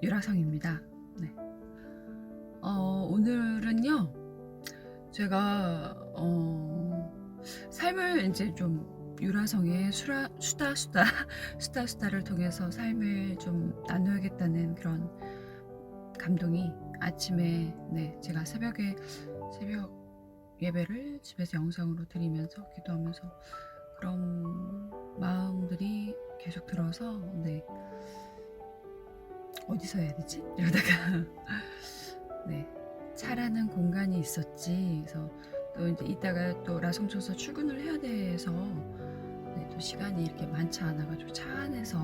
유라성입니다. 네. 오늘은요, 제가 삶을 이제 좀 유라성의 수다수다를 통해서 삶을 좀 나누어야겠다는 그런 감동이 아침에, 제가 새벽 예배를 집에서 영상으로 드리면서 기도하면서 그런 마음들이 계속 들어서, 어디서 해야 되지? 이러다가 차라는 공간이 있었지. 그래서 또 이제 이따가 또 라성초서 출근을 해야 돼서 또 시간이 이렇게 많지 않아가지고 차 안에서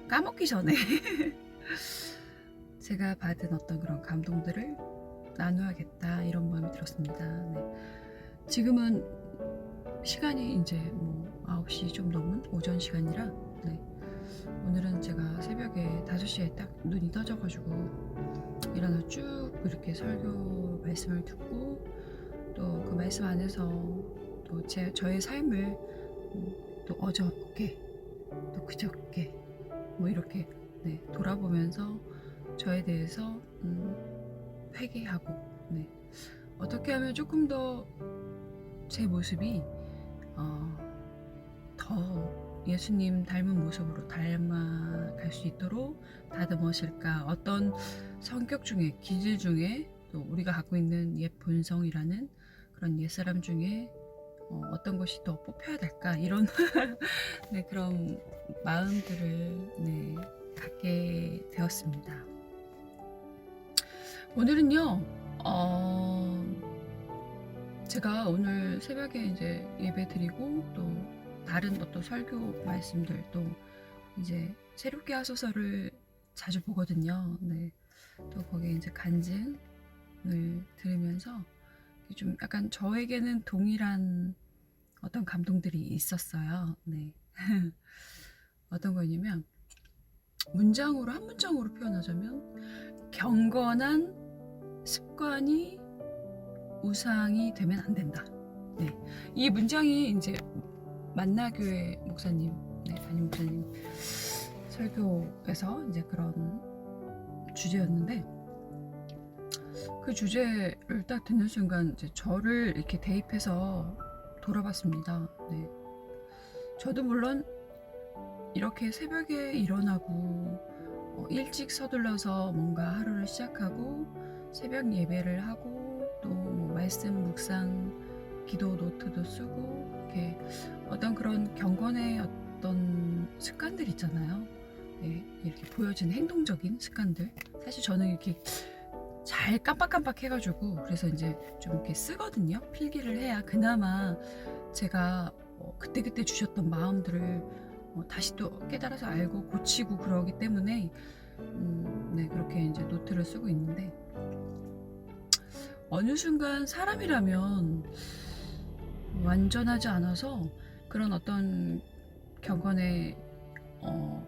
까먹기 전에 제가 받은 어떤 그런 감동들을 나누어야겠다, 이런 마음이 들었습니다. 지금은 시간이 이제 9시 좀 넘은 오전 시간이라, 오늘은 제가 새벽에 5시에 딱 눈이 떠져가지고 일어나 쭉 이렇게 설교 말씀을 듣고, 또 그 말씀 안에서 또 저의 삶을 또 어저께 또 그저께 이렇게 돌아보면서 저에 대해서 회개하고, 어떻게 하면 조금 더 제 모습이 더 예수님 닮은 모습으로 닮아갈 수 있도록 다듬어질까, 어떤 성격 중에, 기질 중에, 또 우리가 갖고 있는 옛 본성이라는 그런 옛사람 중에 어떤 것이 더 뽑혀야 될까, 이런 그런 마음들을 갖게 되었습니다. 오늘은요, 제가 오늘 새벽에 이제 예배 드리고, 또 다른 어떤 설교 말씀들도 이제 새롭게 하소서를 자주 보거든요. 또 거기에 이제 간증을 들으면서 좀 약간 저에게는 동일한 어떤 감동들이 있었어요. 어떤 거냐면, 문장으로, 한 문장으로 표현하자면, 경건한 습관이 우상이 되면 안 된다. 이 문장이 이제 만나교회 목사님, 담임 목사님 설교에서 이제 그런 주제였는데, 그 주제를 딱 듣는 순간 이제 저를 이렇게 대입해서 돌아봤습니다. 저도 물론 이렇게 새벽에 일어나고 일찍 서둘러서 뭔가 하루를 시작하고 새벽 예배를 하고, 또 말씀 묵상 기도 노트도 쓰고, 이렇게 어떤 그런 경건의 어떤 습관들 있잖아요. 이렇게 보여지는 행동적인 습관들, 사실 저는 이렇게 잘 깜빡깜빡 해가지고, 그래서 이제 좀 이렇게 쓰거든요. 필기를 해야 그나마 제가 그때그때 주셨던 마음들을 다시 또 깨달아서 알고 고치고 그러기 때문에 그렇게 이제 노트를 쓰고 있는데, 어느 순간 사람이라면 완전하지 않아서 그런 어떤 경건의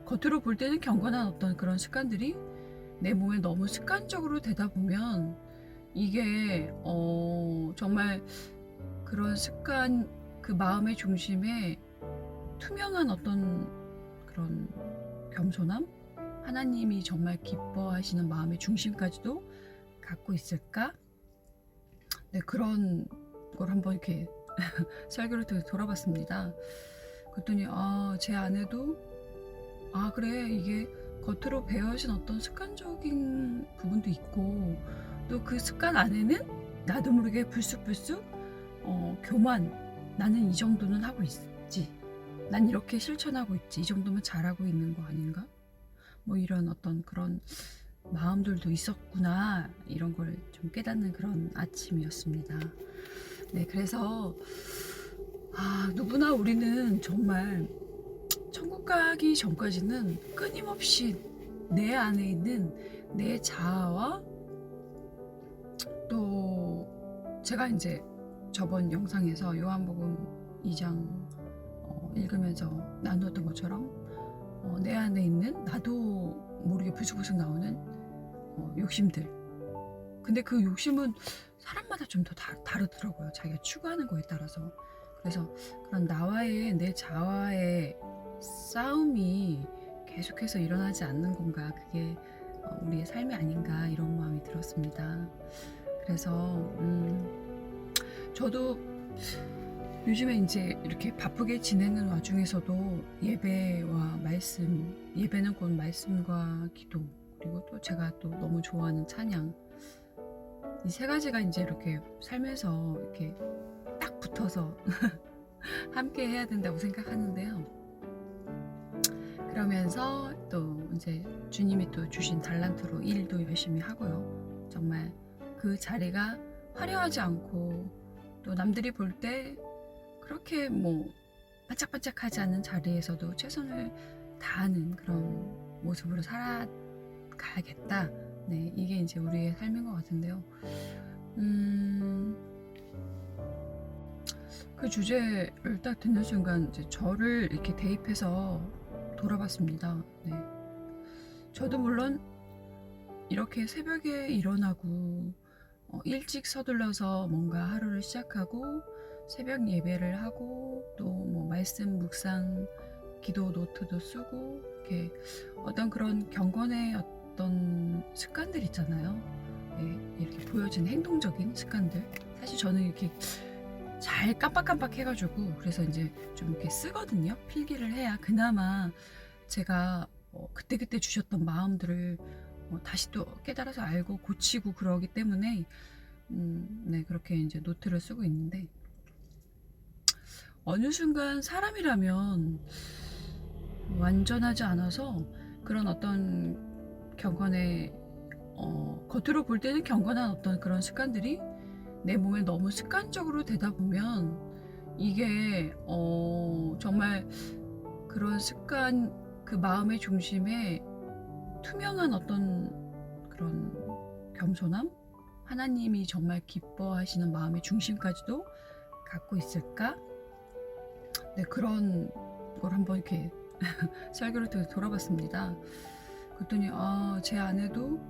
겉으로 볼 때는 경건한 어떤 그런 습관들이 내 몸에 너무 습관적으로 되다 보면, 이게 정말 그런 습관, 그 마음의 중심에 투명한 어떤 그런 겸손함, 하나님이 정말 기뻐하시는 마음의 중심까지도 갖고 있을까? 그런 걸 한번 이렇게 설교를 통해서 돌아봤습니다. 그랬더니 제 안에도 그래, 이게 겉으로 배어진 어떤 습관적인 부분도 있고, 또 그 습관 안에는 나도 모르게 불쑥불쑥 교만, 나는 이 정도는 하고 있지, 난 이렇게 실천하고 있지, 이 정도면 잘하고 있는 거 아닌가, 이런 어떤 그런 마음들도 있었구나, 이런 걸 좀 깨닫는 그런 아침이었습니다. 그래서 누구나 우리는 정말 천국 가기 전까지는 끊임없이 내 안에 있는 내 자아와, 또 제가 이제 저번 영상에서 요한복음 2장 읽으면서 나누었던 것처럼 내 안에 있는 나도 모르게 불쑥불쑥 나오는 욕심들. 근데 그 욕심은 사람마다 좀 더 다르더라고요. 자기가 추구하는 거에 따라서. 그래서 그런 나와의, 내 자아의 싸움이 계속해서 일어나지 않는 건가, 그게 우리의 삶이 아닌가, 이런 마음이 들었습니다. 그래서 저도 요즘에 이제 이렇게 바쁘게 지내는 와중에서도 예배와 말씀, 예배는 곧 말씀과 기도, 그리고 또 제가 또 너무 좋아하는 찬양, 이 세 가지가 이제 이렇게 삶에서 이렇게 딱 붙어서 함께 해야 된다고 생각하는데요. 그러면서 또 이제 주님이 또 주신 달란트로 일도 열심히 하고요. 정말 그 자리가 화려하지 않고 또 남들이 볼 때 그렇게 뭐 반짝반짝하지 않는 자리에서도 최선을 다하는 그런 모습으로 살아가야겠다. 네, 이게 이제 우리의 삶인 것 같은데요. 그 주제를 딱 듣는 순간 이제 저를 이렇게 대입해서 돌아봤습니다. 네. 저도 물론 이렇게 새벽에 일어나고 일찍 서둘러서 뭔가 하루를 시작하고 새벽 예배를 하고 또 뭐 말씀 묵상 기도 노트도 쓰고 이렇게 어떤 그런 경건의 어떤 습관들 있잖아요. 네, 이렇게 보여진 행동적인 습관들. 사실 저는 이렇게 잘 깜빡깜빡 해가지고 그래서 이제 좀 이렇게 쓰거든요. 필기를 해야 그나마 제가 그때그때 주셨던 마음들을 다시 또 깨달아서 알고 고치고 그러기 때문에 네, 그렇게 이제 노트를 쓰고 있는데, 어느 순간 사람이라면 완전하지 않아서 그런 어떤 경건의 겉으로 볼 때는 경건한 어떤 그런 습관들이 내 몸에 너무 습관적으로 되다 보면 이게 정말 그런 습관, 그 마음의 중심에 투명한 어떤 그런 겸손함, 하나님이 정말 기뻐하시는 마음의 중심까지도 갖고 있을까? 네, 그런 걸 한번 이렇게 설교를 통해서 돌아봤습니다. 그랬더니 제 안에도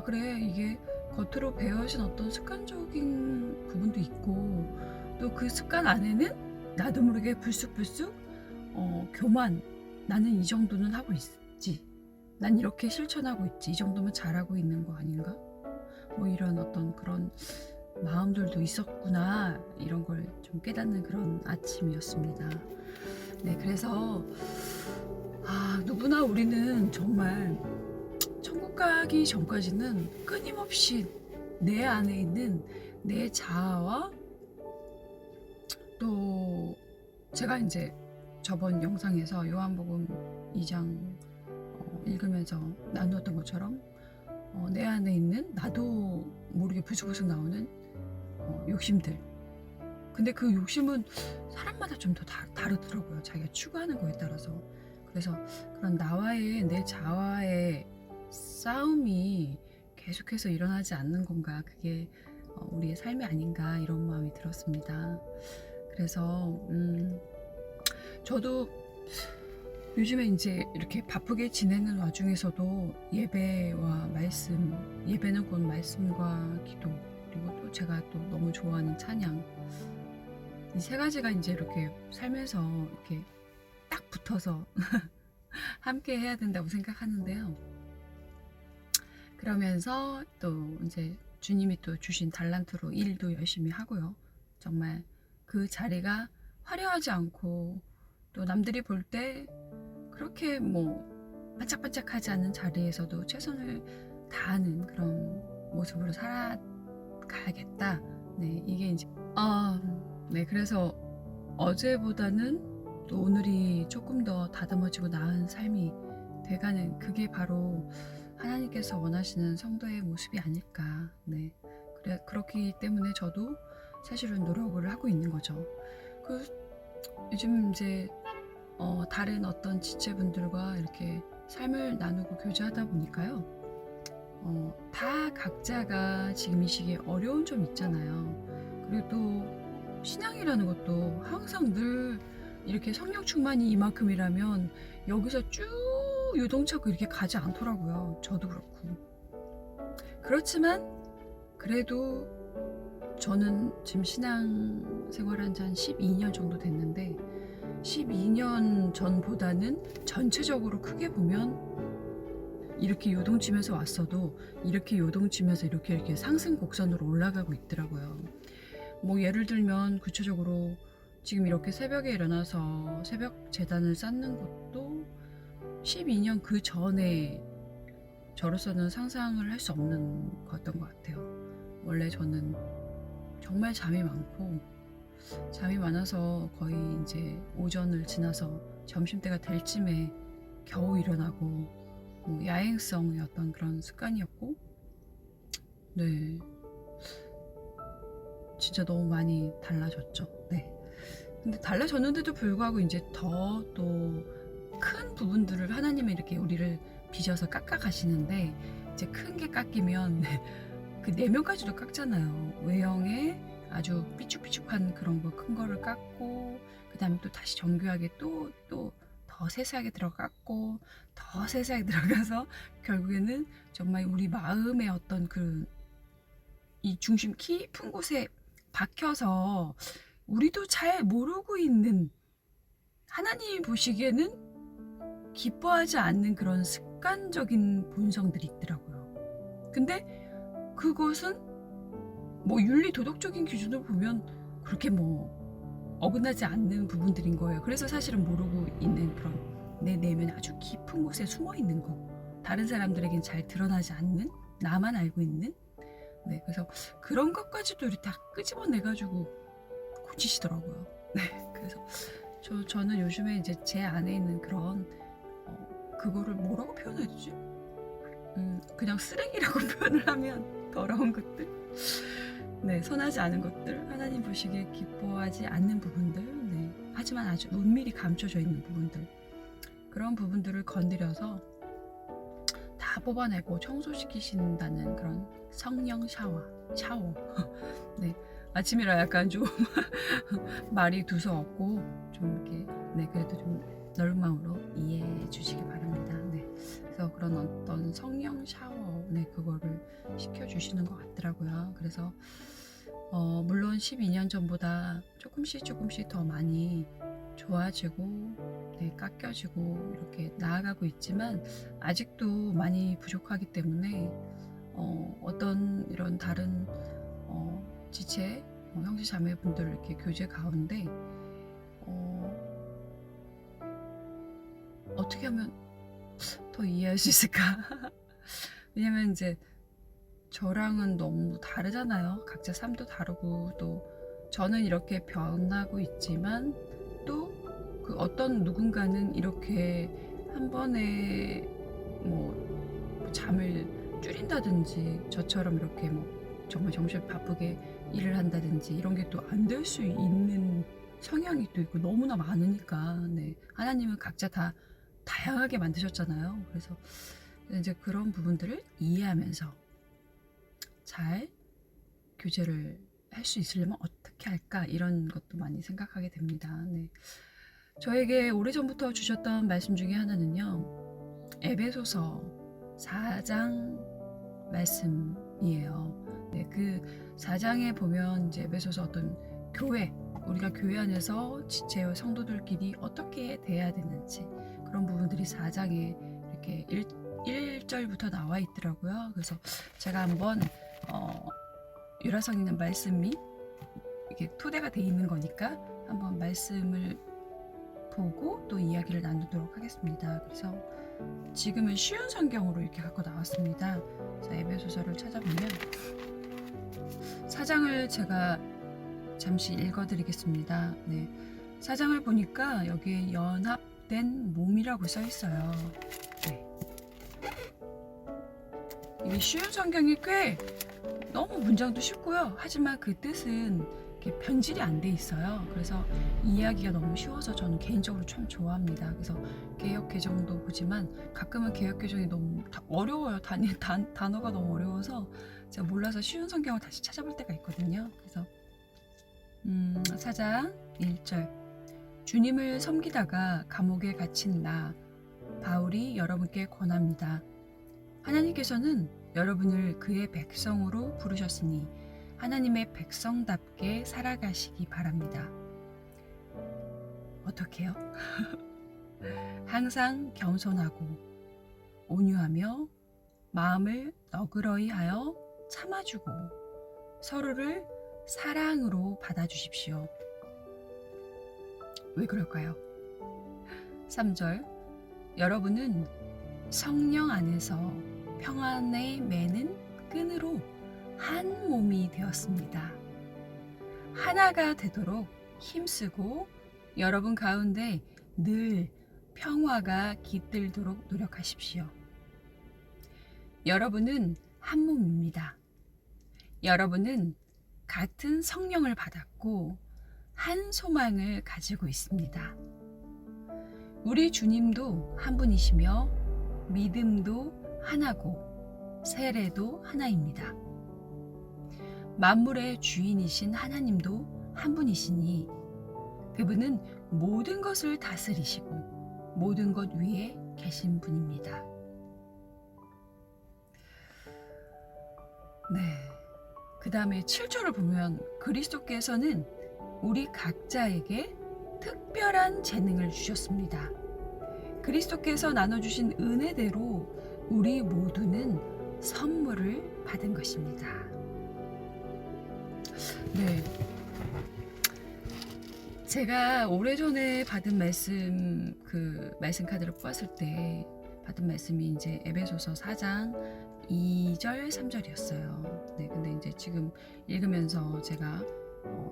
그래, 이게 겉으로 배어진 어떤 습관적인 부분도 있고 또 그 습관 안에는 나도 모르게 불쑥불쑥 교만, 나는 이 정도는 하고 있지, 난 이렇게 실천하고 있지, 이 정도면 잘하고 있는 거 아닌가, 뭐 이런 어떤 그런 마음들도 있었구나, 이런 걸 좀 깨닫는 그런 아침이었습니다. 네, 그래서 누구나 우리는 정말 천국 가기 전까지는 끊임없이 내 안에 있는 내 자아와 또 제가 이제 저번 영상에서 요한복음 2장 읽으면서 나누었던 것처럼 내 안에 있는 나도 모르게 불쑥불쑥 나오는 욕심들. 근데 그 욕심은 사람마다 좀 더 다르더라고요. 자기가 추구하는 거에 따라서. 그래서 그런 나와의 내 자아의 싸움이 계속해서 일어나지 않는 건가, 그게 우리의 삶이 아닌가, 이런 마음이 들었습니다. 그래서 저도 요즘에 이제 이렇게 바쁘게 지내는 와중에서도 예배와 말씀, 예배는 곧 말씀과 기도, 그리고 또 제가 또 너무 좋아하는 찬양, 이 세 가지가 이제 이렇게 삶에서 이렇게 딱 붙어서 함께 해야 된다고 생각하는데요. 그러면서 또 이제 주님이 또 주신 달란트로 일도 열심히 하고요. 정말 그 자리가 화려하지 않고 또 남들이 볼 때 그렇게 뭐 반짝반짝하지 않는 자리에서도 최선을 다하는 그런 모습으로 살아가야겠다. 네, 이게 이제 네, 그래서 어제보다는 또 오늘이 조금 더 다듬어지고 나은 삶이 돼가는, 그게 바로 하나님께서 원하시는 성도의 모습이 아닐까. 네, 그렇기 때문에 저도 사실은 노력을 하고 있는 거죠. 요즘 이제 다른 어떤 지체분들과 이렇게 삶을 나누고 교제하다 보니까요, 다 각자가 지금 이 시기에 어려운 점 있잖아요. 그리고 또 신앙이라는 것도 항상 늘 이렇게 성령 충만이 이만큼이라면 여기서 쭉 요동차고 이렇게 가지 않더라고요. 저도 그렇고. 그렇지만 그래도 저는 지금 신앙 생활한 지 한 12년 정도 됐는데 12년 전보다는 전체적으로 크게 보면 이렇게 요동치면서 왔어도 이렇게 요동치면서 이렇게 상승 곡선으로 올라가고 있더라고요. 뭐 예를 들면 구체적으로 지금 이렇게 새벽에 일어나서 새벽 재단을 쌓는 것도 12년 그 전에 저로서는 상상을 할 수 없는 거였던 것 같아요. 원래 저는 정말 잠이 많아서 거의 이제 오전을 지나서 점심때가 될 쯤에 겨우 일어나고 뭐 야행성의 어떤 그런 습관이었고, 네, 진짜 너무 많이 달라졌죠. 네. 근데 달라졌는데도 불구하고 이제 더 또 큰 부분들을 하나님이 이렇게 우리를 빚어서 깎아 가시는데, 이제 큰 게 깎이면 그 내면까지도 깎잖아요. 외형에 아주 삐죽삐죽한 그런 거 큰 거를 깎고, 그 다음에 또 다시 정교하게 또 더 세세하게 들어갔고, 더 세세하게 들어가서 결국에는 정말 우리 마음의 어떤 그 이 중심 깊은 곳에 박혀서 우리도 잘 모르고 있는, 하나님이 보시기에는 기뻐하지 않는 그런 습관적인 본성들이 있더라고요. 근데 그것은 뭐 윤리 도덕적인 기준으로 보면 그렇게 뭐 어긋나지 않는 부분들인 거예요. 그래서 사실은 모르고 있는 그런 내 내면 아주 깊은 곳에 숨어 있는 거, 다른 사람들에겐 잘 드러나지 않는, 나만 알고 있는, 네, 그래서 그런 것까지도 이렇게 다 끄집어내가지고 고치시더라고요. 네, 그래서 저는 요즘에 이제 제 안에 있는 그런 그거를 뭐라고 표현해야 되지? 그냥 쓰레기라고 표현을 하면 더러운 것들, 네, 선하지 않은 것들, 하나님 보시기에 기뻐하지 않는 부분들, 네, 하지만 아주 은밀히 감춰져 있는 부분들, 그런 부분들을 건드려서 다 뽑아내고 청소시키신다는 그런 성령 샤워. 네, 아침이라 약간 좀 말이 두서없고 좀 이렇게, 네, 그래도 좀 넓은 마음으로 이해해 주시기 바랍니다. 네, 그래서 그런 어떤 성령 샤워, 네, 그거를 시켜주시는 것 같더라고요. 그래서 물론 12년 전보다 조금씩 더 많이 좋아지고, 네, 깎여지고 이렇게 나아가고 있지만 아직도 많이 부족하기 때문에 어떤 이런 다른 지체 형제 자매분들 이렇게 교제 가운데 어떻게 하면 더 이해할 수 있을까? 왜냐면 이제 저랑은 너무 다르잖아요. 각자 삶도 다르고, 또 저는 이렇게 변하고 있지만 또 그 어떤 누군가는 이렇게 한 번에 뭐 잠을 줄인다든지, 저처럼 이렇게 뭐 정말 정신 바쁘게 일을 한다든지 이런 게 또 안 될 수 있는 성향이 또 있고, 너무나 많으니까. 네, 하나님은 각자 다 다양하게 만드셨잖아요. 그래서 이제 그런 부분들을 이해하면서 잘 교제를 할 수 있으려면 어떻게 할까, 이런 것도 많이 생각하게 됩니다. 네. 저에게 오래전부터 주셨던 말씀 중에 하나는요, 에베소서 4장 말씀이에요. 네, 그 4장에 보면 이제 에베소서 어떤 교회, 우리가 교회 안에서 지체와 성도들끼리 어떻게 대해야 되는지, 그런 부분들이 4장에 이렇게 1절부터 나와 있더라고요. 그래서 제가 한번 유라성 있는 말씀이 이게 토대가 돼 있는 거니까 한번 말씀을 보고 또 이야기를 나누도록 하겠습니다. 그래서 지금은 쉬운 성경으로 이렇게 갖고 나왔습니다. 자, 에베소서를 찾아보면 4장을 제가 잠시 읽어드리겠습니다. 네, 4장을 보니까 여기에 연합된 몸이라고 써 있어요. 네. 이게 쉬운 성경이 꽤 너무 문장도 쉽고요. 하지만 그 뜻은 이렇게 변질이 안 돼 있어요. 그래서 이해하기가 너무 쉬워서 저는 개인적으로 참 좋아합니다. 그래서 개역 개정도 보지만 가끔은 개역 개정이 너무 어려워요. 단어가 너무 어려워서 제가 몰라서 쉬운 성경을 다시 찾아볼 때가 있거든요. 그래서 4장 1절, 주님을 섬기다가 감옥에 갇힌 나 바울이 여러분께 권합니다. 하나님께서는 여러분을 그의 백성으로 부르셨으니 하나님의 백성답게 살아가시기 바랍니다. 어떻게 해요? 항상 겸손하고 온유하며 마음을 너그러이 하여 참아주고 서로를 사랑으로 받아주십시오. 왜 그럴까요? 3절 여러분은 성령 안에서 평안에 매는 끈으로 한 몸이 되었습니다. 하나가 되도록 힘쓰고 여러분 가운데 늘 평화가 깃들도록 노력하십시오. 여러분은 한 몸입니다. 여러분은 같은 성령을 받았고 한 소망을 가지고 있습니다. 우리 주님도 한 분이시며 믿음도 하나고 세례도 하나입니다. 만물의 주인이신 하나님도 한 분이시니 그분은 모든 것을 다스리시고 모든 것 위에 계신 분입니다. 네. 그 다음에 7절을 보면 그리스도께서는 우리 각자에게 특별한 재능을 주셨습니다. 그리스도께서 나눠주신 은혜대로 우리 모두는 선물을 받은 것입니다. 네. 제가 오래전에 받은 말씀, 말씀 카드를 뽑았을 때 받은 말씀이 이제 에베소서 4장 2절, 3절이었어요. 네, 근데 이제 지금 읽으면서 제가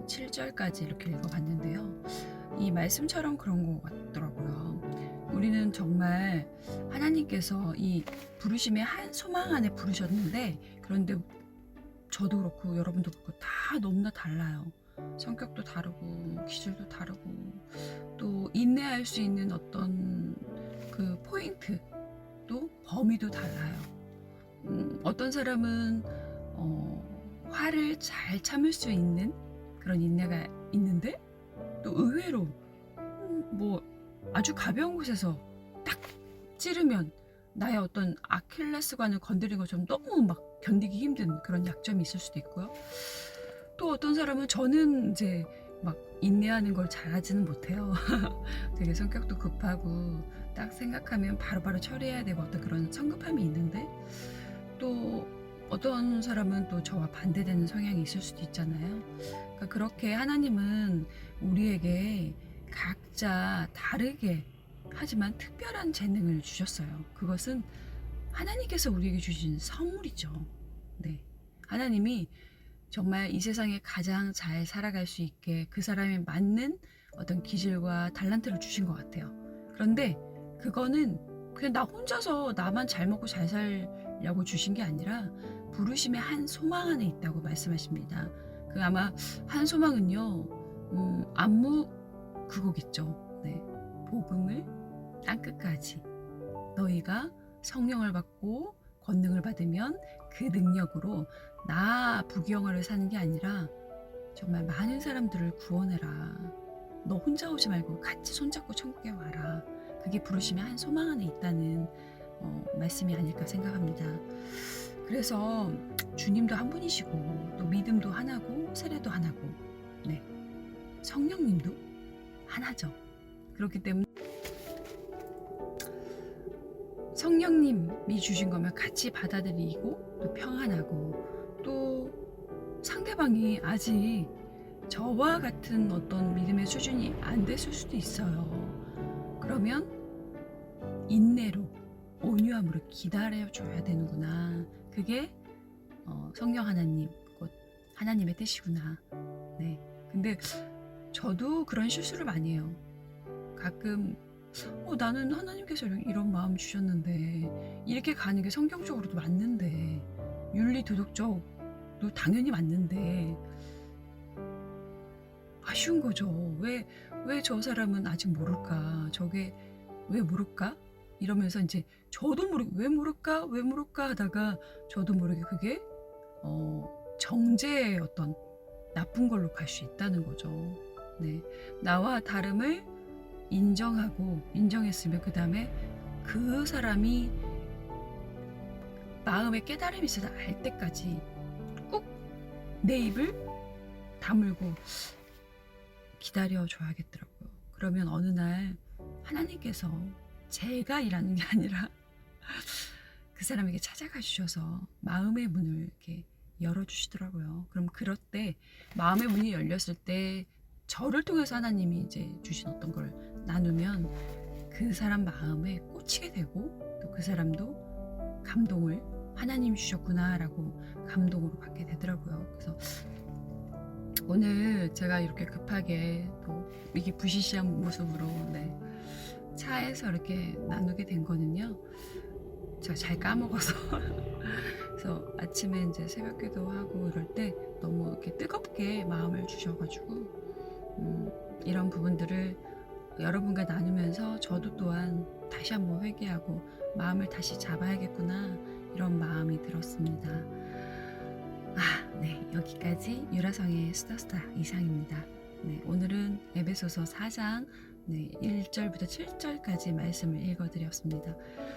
7절까지 이렇게 읽어봤는데요. 이 말씀처럼 그런 것 같더라고요. 우리는 정말 하나님께서 이 부르심의 한 소망 안에 부르셨는데, 그런데 저도 그렇고 여러분도 그렇고 다 너무나 달라요. 성격도 다르고 기질도 다르고 또 인내할 수 있는 어떤 그 포인트 또 범위도 달라요. 어떤 사람은 화를 잘 참을 수 있는 그런 인내가 있는데 또 의외로 뭐 아주 가벼운 곳에서 딱 찌르면 나의 어떤 아킬레스건을 건드린 것처럼 너무 막 견디기 힘든 그런 약점이 있을 수도 있고요. 또 어떤 사람은 저는 이제 막 인내하는 걸 잘하지는 못해요. 되게 성격도 급하고 딱 생각하면 바로바로 처리해야 되고 어떤 그런 성급함이 있는데, 또 어떤 사람은 또 저와 반대되는 성향이 있을 수도 있잖아요. 그러니까 그렇게 하나님은 우리에게 각자 다르게 하지만 특별한 재능을 주셨어요. 그것은 하나님께서 우리에게 주신 선물이죠. 네. 하나님이 정말 이 세상에 가장 잘 살아갈 수 있게 그 사람에 맞는 어떤 기질과 달란트를 주신 것 같아요. 그런데 그거는 그냥 나 혼자서 나만 잘 먹고 잘 살려고 주신 게 아니라 부르심의 한 소망 안에 있다고 말씀하십니다. 그 아마 한 소망은요, 안무 그 곡있죠. 네. 복음을 땅끝까지 너희가 성령을 받고 권능을 받으면 그 능력으로 나 부귀영화를 사는 게 아니라 정말 많은 사람들을 구원해라. 너 혼자 오지 말고 같이 손잡고 천국에 와라. 그게 부르심의 한 소망 안에 있다는 말씀이 아닐까 생각합니다. 그래서 주님도 한 분이시고 또 믿음도 하나고 세례도 하나고, 네, 성령님도 하나죠. 그렇기 때문에 성령님이 주신 거면 같이 받아들이고 또 평안하고, 또 상대방이 아직 저와 같은 어떤 믿음의 수준이 안 됐을 수도 있어요. 그러면 인내로 온유함으로 기다려줘야 되는구나. 그게 성령 하나님, 곧 하나님의 뜻이구나. 네. 근데 저도 그런 실수를 많이 해요. 가끔 나는 하나님께서 이런 마음 주셨는데 이렇게 가는 게 성경적으로도 맞는데 윤리 도덕적도 당연히 맞는데 아쉬운 거죠. 왜 저 사람은 아직 모를까? 저게 왜 모를까? 이러면서 이제 저도 모르게 왜 모를까 하다가 저도 모르게 그게 정죄의 어떤 나쁜 걸로 갈 수 있다는 거죠. 네. 나와 다름을 인정하고 인정했으면 그 다음에 그 사람이 마음에 깨달음이 있어서 알 때까지 꼭 내 입을 다물고 기다려줘야겠더라고요. 그러면 어느 날 하나님께서 제가 일하는 게 아니라 그 사람에게 찾아가 주셔서 마음의 문을 이렇게 열어주시더라고요. 그럼 그럴 때 마음의 문이 열렸을 때 저를 통해서 하나님이 이제 주신 어떤 걸 나누면 그 사람 마음에 꽂히게 되고 또 그 사람도 감동을 하나님이 주셨구나라고 감동으로 받게 되더라고요. 그래서 오늘 제가 이렇게 급하게 또 이게 부시시한 모습으로 차에서 이렇게 나누게 된 거는요. 제가 잘 까먹어서 그래서 아침에 이제 새벽 기도하고 이럴 때 너무 이렇게 뜨겁게 마음을 주셔가지고 이런 부분들을 여러분과 나누면서 저도 또한 다시 한번 회개하고 마음을 다시 잡아야겠구나 이런 마음이 들었습니다. 네, 여기까지 유라성의 수다수다 이상입니다. 네, 오늘은 에베소서 4장 1절부터 7절까지 말씀을 읽어드렸습니다.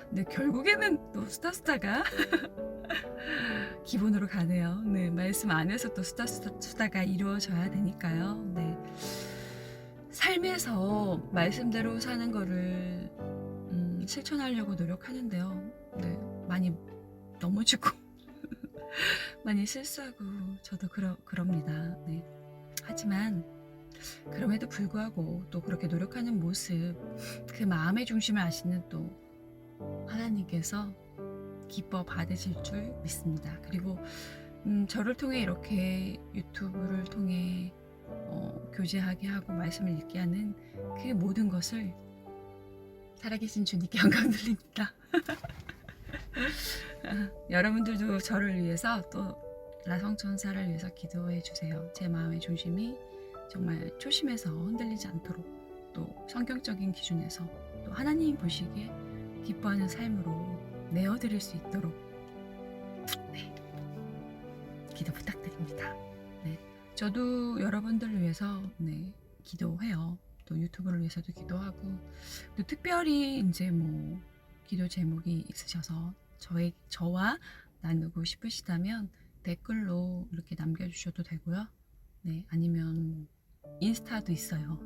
근데 결국에는 또 수다수다가 기본으로 가네요. 네, 말씀 안에서 또 수다가 이루어져야 되니까요. 네, 삶에서 말씀대로 사는 거를 실천하려고 노력하는데요. 네, 많이 넘어지고 많이 실수하고 저도 그럽니다. 네. 하지만 그럼에도 불구하고 또 그렇게 노력하는 모습, 그 마음의 중심을 아시는 또 하나님께서 기뻐 받으실 줄 믿습니다. 그리고 저를 통해 이렇게 유튜브를 통해 교제하게 하고 말씀을 읽게 하는 그 모든 것을 살아계신 주님께 영광 돌립니다. 여러분들도 저를 위해서 또 라성천사를 위해서 기도해 주세요. 제 마음의 중심이 정말 초심에서 흔들리지 않도록 또 성경적인 기준에서 또 하나님 보시기에 기뻐하는 삶으로 내어드릴 수 있도록 기도 부탁드립니다. 저도 여러분들을 위해서 기도해요. 또 유튜브를 위해서도 기도하고 또 특별히 이제 기도 제목이 있으셔서 저와 나누고 싶으시다면 댓글로 이렇게 남겨주셔도 되고요. 아니면 인스타도 있어요.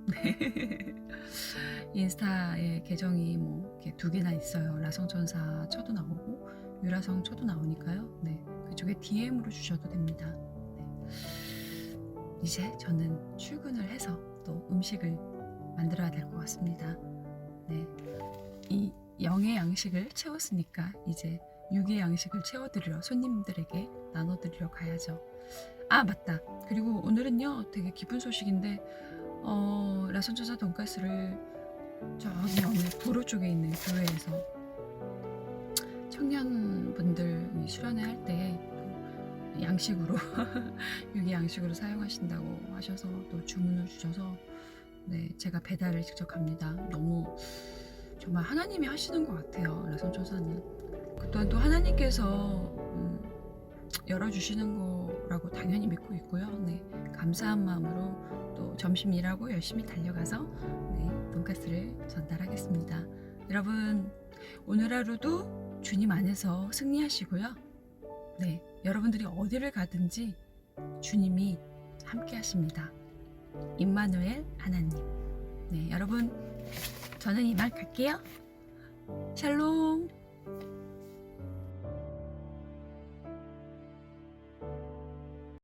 인스타에 계정이 이렇게 2개나 있어요. 라성천사 쳐도 나오고 유라성 쳐도 나오니까요. 그쪽에 DM으로 주셔도 됩니다. 이제 저는 출근을 해서 또 음식을 만들어야 될 것 같습니다. 이 영의 양식을 채웠으니까 이제 육의 양식을 채워드리러 손님들에게 나눠드리러 가야죠. 맞다. 그리고 오늘은요 되게 기쁜 소식인데 라선천사 돈가스를 저기 어느 도로 쪽에 있는 교회에서 청년분들 수련회 할 때 양식으로 육의 양식으로 사용하신다고 하셔서 또 주문을 주셔서 제가 배달을 직접 갑니다. 너무 정말 하나님이 하시는 것 같아요. 라선천사는 그 또한 또 하나님께서 열어주시는 거라고 당연히 믿고 있고요. 감사한 마음으로 또 점심 일하고 열심히 달려가서 돈가스를 전달하겠습니다. 여러분 오늘 하루도 주님 안에서 승리하시고요. 여러분들이 어디를 가든지 주님이 함께 하십니다. 임마누엘 하나님. 여러분 저는 이만 갈게요. 샬롬.